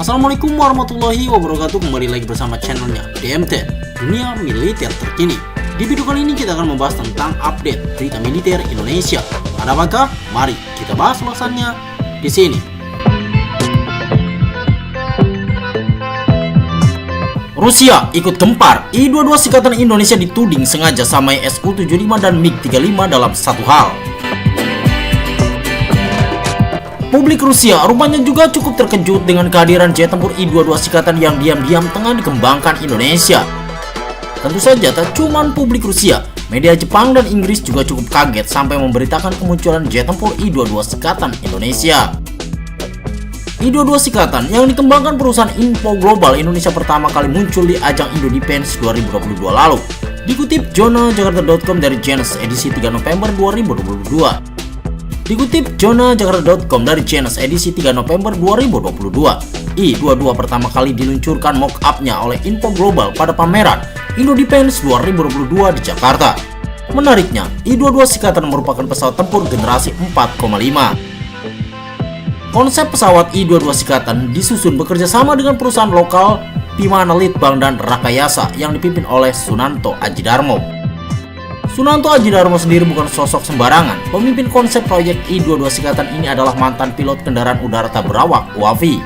Assalamualaikum warahmatullahi wabarakatuh. Kembali lagi bersama channelnya DMT, Dunia Militer Terkini. Di video kali ini kita akan membahas tentang update berita militer Indonesia. Ada apakah? Mari kita bahas ulasannya di sini. Rusia ikut gempar. I-22 Sikatan Indonesia dituding sengaja samai Su-75 dan MiG-35 dalam satu hal. Publik Rusia rupanya juga cukup terkejut dengan kehadiran jet tempur I-22 Sikatan yang diam-diam tengah dikembangkan Indonesia. Tentu saja tak cuma publik Rusia, media Jepang dan Inggris juga cukup kaget sampai memberitakan kemunculan jet tempur I-22 Sikatan Indonesia. I-22 Sikatan yang dikembangkan perusahaan Info Global Indonesia pertama kali muncul di ajang Indo-Defense 2022 lalu. Dikutip Jakarta.com dari Genesis edisi 3 November 2022. Dikutip Jakarta.com dari Genesis edisi 3 November 2022, I-22 pertama kali diluncurkan mock-up-nya oleh Info Global pada pameran Indo-Defense 2022 di Jakarta. Menariknya, I-22 Sikatan merupakan pesawat tempur generasi 4,5. Konsep pesawat I-22 Sikatan disusun bekerja sama dengan perusahaan lokal Bimana Litbang dan Rakayasa yang dipimpin oleh Sunanto Ajidarmo. Sunanto Ajidarmo sendiri bukan sosok sembarangan. Pemimpin konsep proyek I-22 Sikatan ini adalah mantan pilot kendaraan udara tak berawak UAV.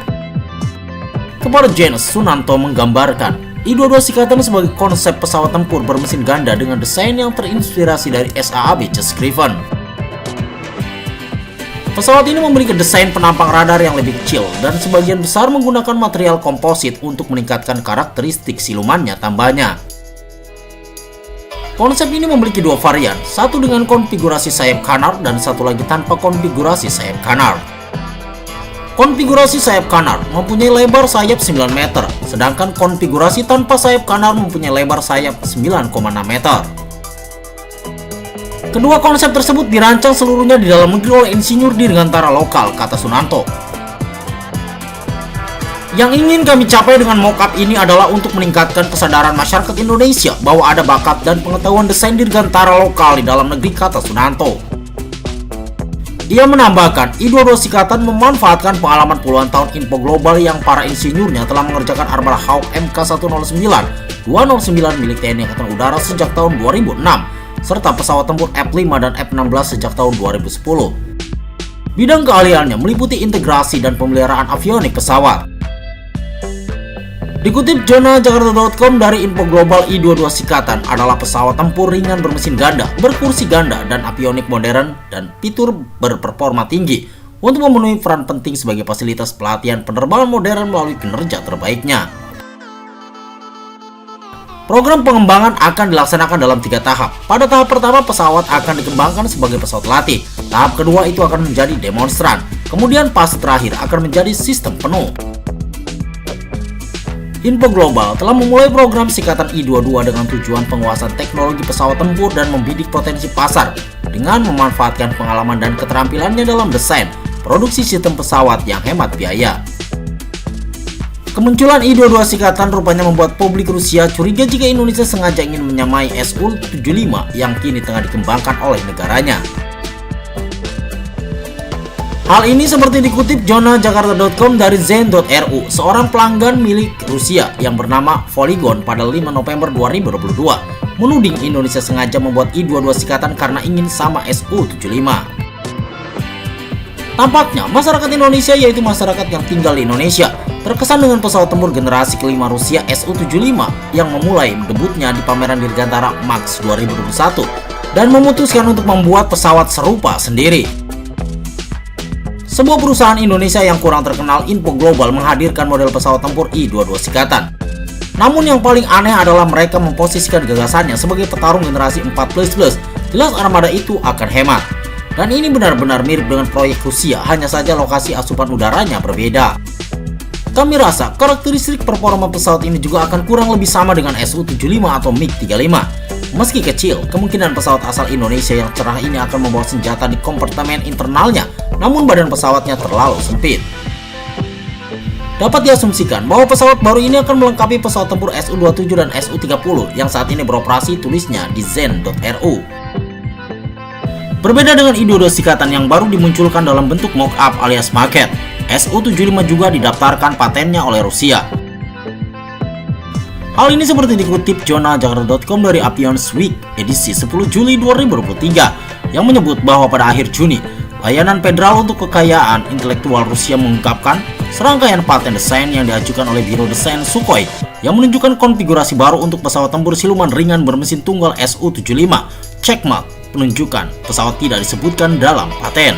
Kepada Genesis, Sunanto menggambarkan I-22 Sikatan sebagai konsep pesawat tempur bermesin ganda dengan desain yang terinspirasi dari SAAB Chess Griffon. Pesawat ini memiliki desain penampang radar yang lebih kecil dan sebagian besar menggunakan material komposit untuk meningkatkan karakteristik silumannya tambahnya. Konsep ini memiliki dua varian, satu dengan konfigurasi sayap kanar dan satu lagi tanpa konfigurasi sayap kanar. Konfigurasi sayap kanar mempunyai lebar sayap 9 meter, sedangkan konfigurasi tanpa sayap kanar mempunyai lebar sayap 9,6 meter. Kedua konsep tersebut dirancang seluruhnya di dalam negeri oleh insinyur dirgantara lokal, kata Sunanto. Yang ingin kami capai dengan mockup ini adalah untuk meningkatkan kesadaran masyarakat Indonesia bahwa ada bakat dan pengetahuan desain dirgantara lokal di dalam negeri, kata Sunanto. Ia menambahkan, I-22 Sikatan memanfaatkan pengalaman puluhan tahun Info Global yang para insinyurnya telah mengerjakan armada Hawk Mk109, 209 milik TNI Angkatan Udara sejak tahun 2006, serta pesawat tempur F-5 dan F-16 sejak tahun 2010. Bidang keahliannya meliputi integrasi dan pemeliharaan avionik pesawat. Dikutip Jakarta.com dari Info Global, I-22 Sikatan adalah pesawat tempur ringan bermesin ganda, berkursi ganda, dan avionik modern dan fitur berperforma tinggi untuk memenuhi peran penting sebagai fasilitas pelatihan penerbangan modern melalui kinerja terbaiknya. Program pengembangan akan dilaksanakan dalam 3 tahap. Pada tahap pertama, pesawat akan dikembangkan sebagai pesawat latih. Tahap kedua itu akan menjadi demonstran. Kemudian fase terakhir akan menjadi sistem penuh. Info Global telah memulai program Sikatan I-22 dengan tujuan penguasaan teknologi pesawat tempur dan membidik potensi pasar dengan memanfaatkan pengalaman dan keterampilannya dalam desain, produksi sistem pesawat yang hemat biaya. Kemunculan I-22 Sikatan rupanya membuat publik Rusia curiga jika Indonesia sengaja ingin menyamai Su-75 yang kini tengah dikembangkan oleh negaranya. Hal ini seperti dikutip Jakarta.com dari Zen.ru, seorang pelanggan milik Rusia yang bernama Polygon pada 5 November 2022, menuding Indonesia sengaja membuat I-22 Sikatan karena ingin sama Su-75. Tampaknya masyarakat Indonesia, yaitu masyarakat yang tinggal di Indonesia, terkesan dengan pesawat tempur generasi kelima Rusia Su-75 yang memulai debutnya di pameran dirgantara MAX 2021 dan memutuskan untuk membuat pesawat serupa sendiri. Sebuah perusahaan Indonesia yang kurang terkenal, Info Global, menghadirkan model pesawat tempur I-22 Sikatan. Namun yang paling aneh adalah mereka memposisikan gagasannya sebagai petarung generasi 4++. Jelas armada itu akan hemat. Dan ini benar-benar mirip dengan proyek Rusia, hanya saja lokasi asupan udaranya berbeda. Kami rasa karakteristik performa pesawat ini juga akan kurang lebih sama dengan Su-75 atau MiG-35. Meski kecil, kemungkinan pesawat asal Indonesia yang cerah ini akan membawa senjata di kompartemen internalnya, namun badan pesawatnya terlalu sempit. Dapat diasumsikan bahwa pesawat baru ini akan melengkapi pesawat tempur Su-27 dan Su-30 yang saat ini beroperasi, tulisnya di Zen.ru. Berbeda dengan I-22 Sikatan yang baru dimunculkan dalam bentuk mock-up alias maket, Su-75 juga didaftarkan patennya oleh Rusia. Hal ini seperti dikutip jurnal Jakarta.com dari Avionics Week edisi 10 Juli 2023 yang menyebut bahwa pada akhir Juni, layanan federal untuk kekayaan intelektual Rusia mengungkapkan serangkaian paten desain yang diajukan oleh Biro Desain Sukhoi yang menunjukkan konfigurasi baru untuk pesawat tempur siluman ringan bermesin tunggal Su-75. Checkmark penunjukan pesawat tidak disebutkan dalam paten.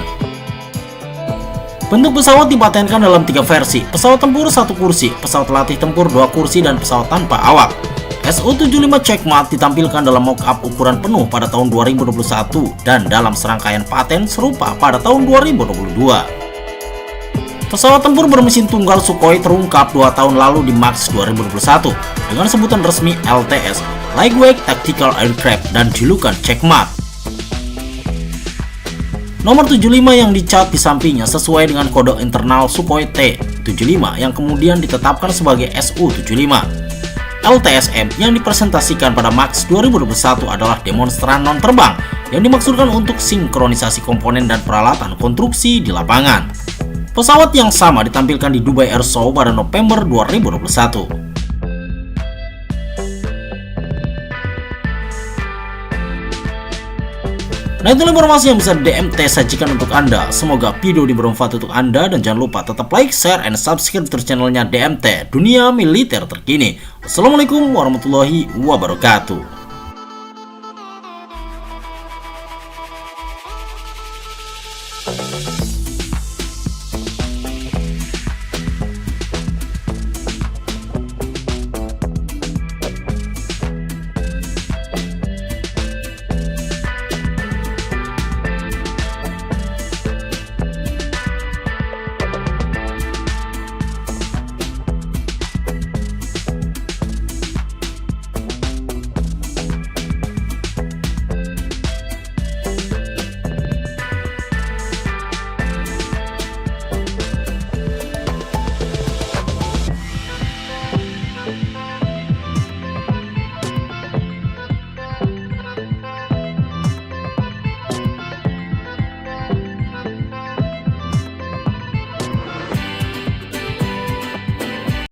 Bentuk pesawat dipatenkan dalam 3 versi: pesawat tempur 1 kursi, pesawat latih tempur 2 kursi, dan pesawat tanpa awak. Su-75 Checkmark ditampilkan dalam mock-up ukuran penuh pada tahun 2021 dan dalam serangkaian paten serupa pada tahun 2022. Pesawat tempur bermesin tunggal Sukhoi terungkap 2 tahun lalu di Max 2021 dengan sebutan resmi LTS, Lightweight Tactical Aircraft, dan julukan Checkmark. Nomor 75 yang dicat di sampingnya sesuai dengan kode internal Sukhoi T-75 yang kemudian ditetapkan sebagai Su-75. LTSM yang dipresentasikan pada Max 2021 adalah demonstran non-terbang yang dimaksudkan untuk sinkronisasi komponen dan peralatan konstruksi di lapangan. Pesawat yang sama ditampilkan di Dubai Air Show pada November 2021. Nah, itulah informasi yang bisa DMT sajikan untuk Anda. Semoga video ini bermanfaat untuk Anda dan jangan lupa tetap like, share, and subscribe terus channelnya DMT Dunia Militer Terkini. Wassalamualaikum warahmatullahi wabarakatuh.